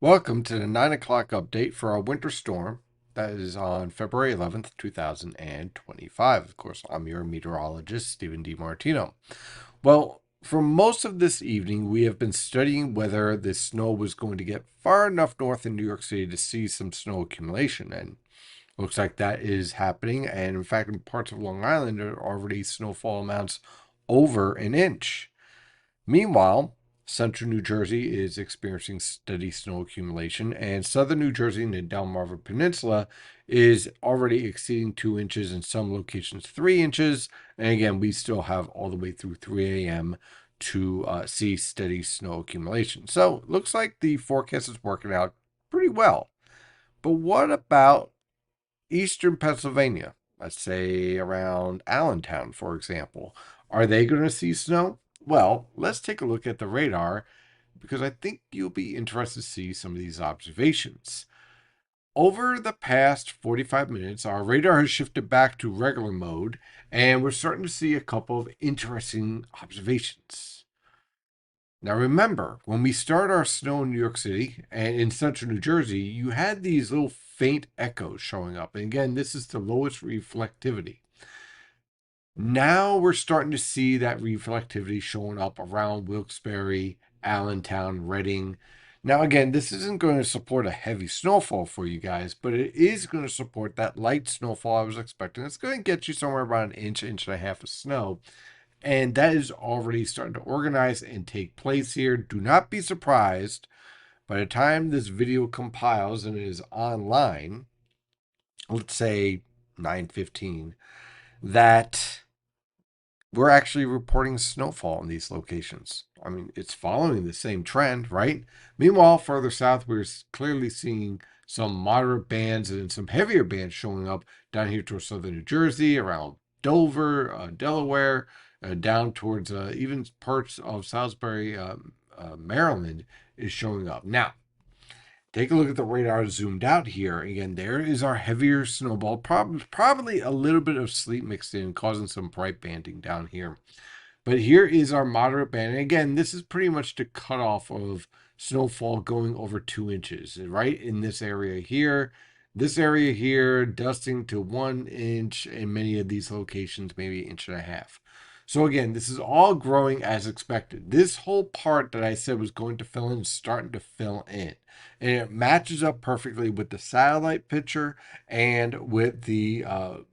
Welcome to the 9 o'clock update for our winter storm that is on February 11th, 2025. Of course, I'm your meteorologist, Stephen DiMartino. Well, for most of this evening, we have been studying whether the snow was going to get far enough north in New York City to see some snow accumulation. And looks like that is happening. And in fact, in parts of Long Island, there are already snowfall amounts over an inch. Meanwhile, central New Jersey is experiencing steady snow accumulation, and southern New Jersey and the Delmarva Peninsula is already exceeding 2 inches, in some locations 3 inches. And again, we still have all the way through 3 a.m. to see steady snow accumulation. So it looks like the forecast is working out pretty well. But what about eastern Pennsylvania? Let's say around Allentown, for example. Are they going to see snow? Well, let's take a look at the radar because I think you'll be interested to see some of these observations. Over the past 45 minutes, our radar has shifted back to regular mode, and we're starting to see a couple of interesting observations. Now, remember, when we start our snow in New York City and in central New Jersey, you had these little faint echoes showing up. And again, this is the lowest reflectivity. Now we're starting to see that reflectivity showing up around Wilkes-Barre, Allentown, Reading. Now, again, this isn't going to support a heavy snowfall for you guys, but it is going to support that light snowfall I was expecting. It's going to get you somewhere about an inch, inch and a half of snow. And that is already starting to organize and take place here. Do not be surprised by the time this video compiles and it is online, let's say 9:15, that we're actually reporting snowfall in these locations. I mean, it's following the same trend, right? Meanwhile, further south, we're clearly seeing some moderate bands and some heavier bands showing up down here towards southern New Jersey, around Dover, Delaware, down towards even parts of Salisbury, Maryland, is showing up. Now, take a look at the radar zoomed out here. Again, there is our heavier snowball, probably a little bit of sleet mixed in, causing some bright banding down here. But here is our moderate band. And again, this is pretty much the cutoff of snowfall going over 2 inches, right? In this area here, dusting to 1 inch in many of these locations, maybe an inch and a half. So again, this is all growing as expected. This whole part that I said was going to fill in is starting to fill in. And it matches up perfectly with the satellite picture and with the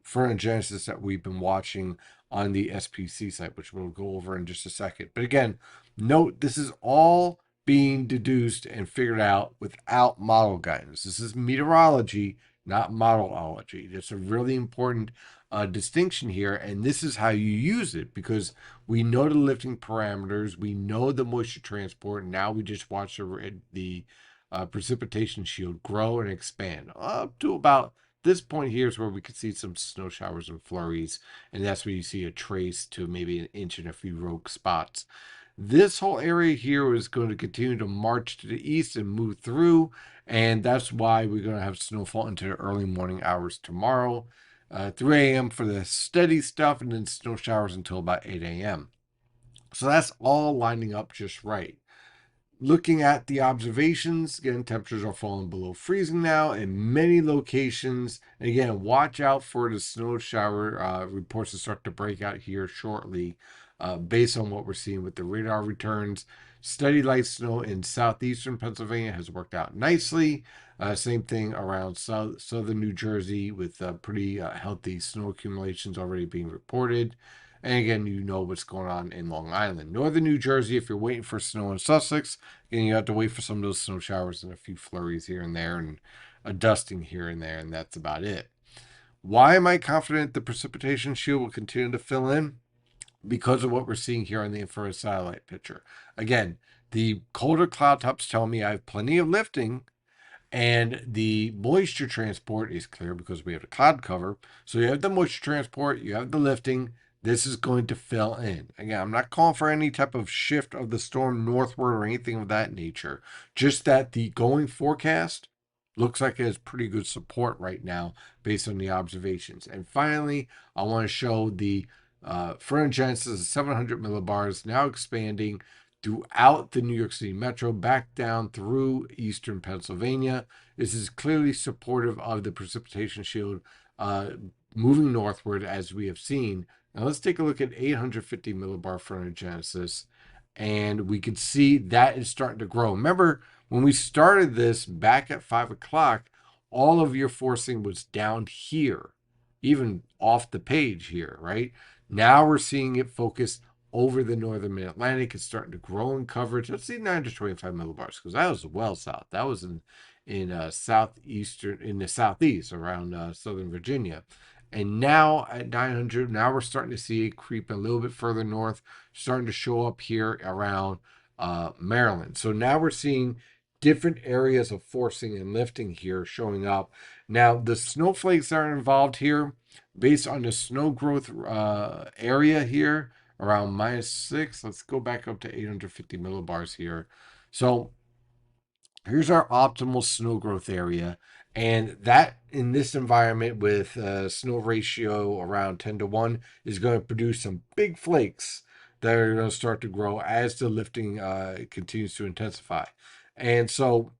Frontogenesis that we've been watching on the SPC site, which we'll go over in just a second. But again, note this is all being deduced and figured out without model guidance. This is meteorology, not modelology. That's a really important distinction here, and this is how you use it because we know the lifting parameters, we know the moisture transport. Now we just watch the precipitation shield grow and expand up to about this point here is where we could see some snow showers and flurries, and that's where you see a trace to maybe an inch in a few rogue spots. This whole area here is going to continue to march to the east and move through, and that's why we're going to have snowfall into the early morning hours tomorrow. 3 a.m. for the steady stuff, and then snow showers until about 8 a.m. So that's all lining up just right. Looking at the observations, again, temperatures are falling below freezing now in many locations. And again, watch out for the snow shower reports to start to break out here shortly, based on what we're seeing with the radar returns. Steady light snow in southeastern Pennsylvania has worked out nicely. Same thing around southern New Jersey with pretty healthy snow accumulations already being reported. And again, you know what's going on in Long Island. Northern New Jersey, if you're waiting for snow in Sussex, again, you have to wait for some of those snow showers and a few flurries here and there and a dusting here and there, and that's about it. Why am I confident the precipitation shield will continue to fill in? Because of what we're seeing here on the infrared satellite picture. Again, the colder cloud tops tell me I have plenty of lifting, and the moisture transport is clear because we have the cloud cover. So you have the moisture transport, you have the lifting. This is going to fill in. Again, I'm not calling for any type of shift of the storm northward or anything of that nature. Just that the going forecast looks like it has pretty good support right now based on the observations. And finally, I want to show the Frontogenesis 700 millibars now expanding throughout the New York City metro, back down through eastern Pennsylvania. This is clearly supportive of the precipitation shield uh, moving northward, as we have seen. Now let's take a look at 850 millibar frontogenesis, and we can see that is starting to grow. Remember, when we started this back at 5 o'clock, all of your forcing was down here, even off the page here, right? Now we're seeing it focus over the northern mid-Atlantic. It's starting to grow in coverage. Let's see 925 millibars, because that was well south. That was in southeastern, in the southeast around Southern Virginia. And now at 900, now we're starting to see it creep a little bit further north, starting to show up here around Maryland. So now we're seeing different areas of forcing and lifting here showing up. Now, the snowflakes that are involved here, based on the snow growth area here, around -6. Let's go back up to 850 millibars here. So here's our optimal snow growth area. And that in this environment with snow ratio around 10 to 1 is going to produce some big flakes that are going to start to grow as the lifting continues to intensify. And so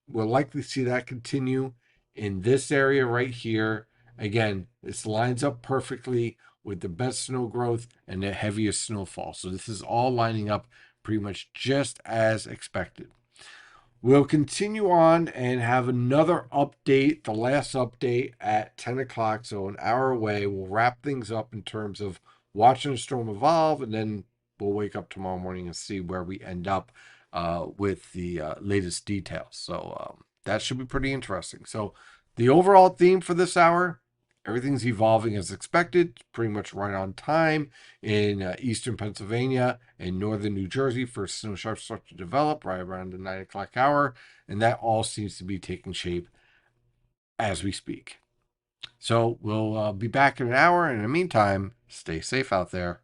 we'll likely see that continue in this area right here. Again, this lines up perfectly with the best snow growth and the heaviest snowfall. So this is all lining up pretty much just as expected. We'll continue on and have another update, the last update at 10 o'clock, so an hour away. We'll wrap things up in terms of watching the storm evolve, and then we'll wake up tomorrow morning and see where we end up with the latest details. So that should be pretty interesting. So the overall theme for this hour, everything's evolving as expected, pretty much right on time in eastern Pennsylvania and northern New Jersey for snow sharp start to develop right around the 9 o'clock hour. And that all seems to be taking shape as we speak. So we'll be back in an hour. In the meantime, stay safe out there.